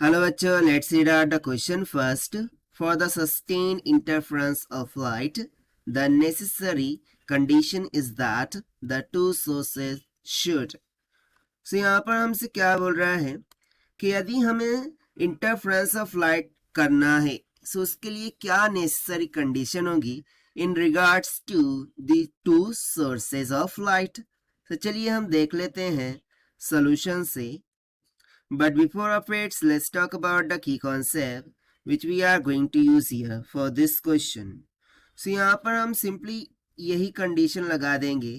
Hello bachcho, let's read out the question first. For the sustained interference of light, the necessary condition is that the two sources should. So यहाँ पर हमसे क्या बोल रहा है कि यदि हमें इंटरफ्रेंस ऑफ लाइट करना है सो उसके लिए क्या नेसेसरी कंडीशन होगी in regards to the two sources of light. तो चलिए हम देख लेते हैं सॉल्यूशन से। But before of it, let's talk about the key concept which we are going to use here for this question. So यहाँ पर हम simply यही condition लगा देंगे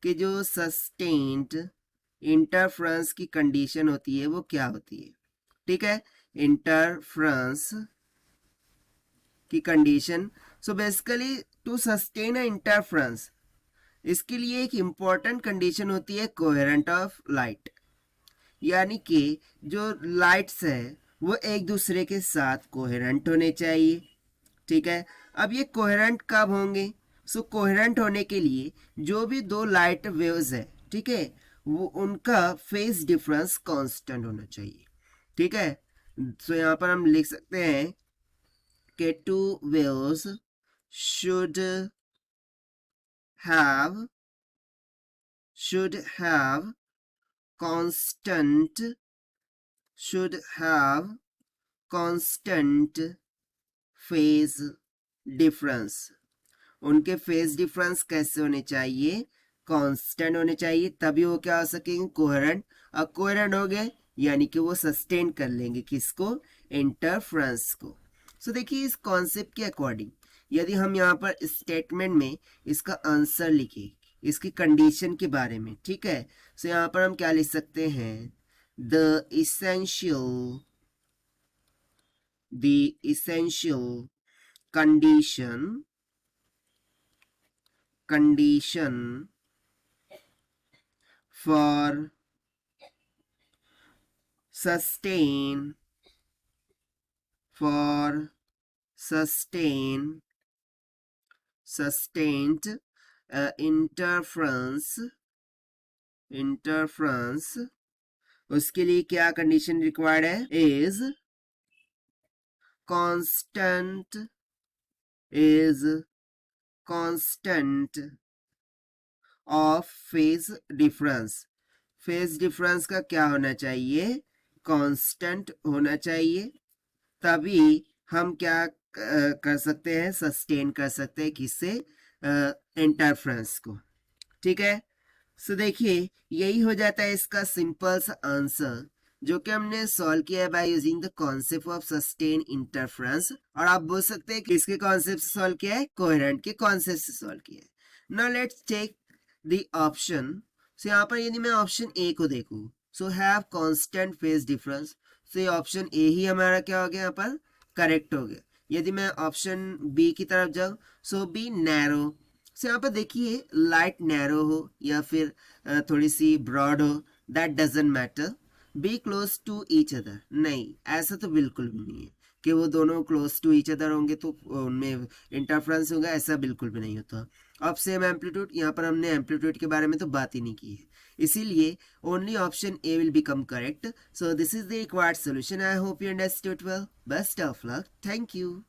कि जो sustained interference की condition होती है वो क्या होती है। ठीक है, interference की condition. So basically to sustain a interference इसके लिए एक important condition होती है coherent of light, यानी कि जो लाइट्स है वो एक दूसरे के साथ कोहेरेंट होने चाहिए। ठीक है, अब ये कोहेरेंट कब होंगे? सो कोहेरेंट होने के लिए जो भी दो लाइट वेव्स है, ठीक है, वो उनका फेज डिफरेंस कांस्टेंट होना चाहिए। ठीक है, सो यहाँ पर हम लिख सकते हैं कि two waves should have constant phase difference। उनके फेज डिफरेंस कैसे होने चाहिए? कांस्टेंट होने चाहिए, तभी वो क्या हो सकेंगे? कोहेरेंट। अब कोहेरेंट हो गए यानी कि वो सस्टेन कर लेंगे किसको? इंटरफ्रेंस को। सो देखिए इस कॉन्सेप्ट के अकॉर्डिंग यदि हम यहाँ पर स्टेटमेंट में इसका आंसर लिखें इसकी कंडीशन के बारे में, ठीक है, सो यहाँ पर हम क्या लिख सकते हैं? The essential condition for sustained interference उसके लिए क्या कंडीशन रिक्वायर्ड है? Is constant of phase difference. Phase difference का क्या होना चाहिए? कांस्टेंट होना चाहिए, तभी हम क्या कर सकते हैं? सस्टेन कर सकते हैं किससे? इंटरफ्रेंस को। ठीक है, सो देखिए यही हो जाता है इसका सिंपल सा आंसर जो कि हमने सॉल्व किया है by using the concept of sustain interference. और आप बोल सकते हैं कि किसके कॉन्सेप्ट से सॉल्व किया है? कोहेरेंट के कॉन्सेप्ट से सॉल्व किया है। Now let's check the option. So यहाँ पर यदि मैं ऑप्शन ए को देखूं, so have constant phase difference, so ये ऑप्शन ए ही हमारा क्या हो गया? यहाँ पर करेक्ट हो गया। यदि मैं ऑप्शन बी की तरफ जाऊं, सो बी नैरो। सो यहाँ पर देखिए लाइट नैरो हो या फिर थोड़ी सी ब्रॉड हो, that doesn't matter. Be close to each other, नहीं ऐसा तो बिल्कुल भी नहीं है कि वो दोनों क्लोज टू ईच अदर होंगे तो उनमें इंटरफ्रेंस होगा, ऐसा बिल्कुल भी नहीं होता। अब सेम एम्पलीट्यूड, यहाँ पर हमने एम्पलीट्यूड के बारे में तो बात ही नहीं की है, इसीलिए only option A will become correct. So this is the required solution. I hope you understood well. Best of luck, thank you.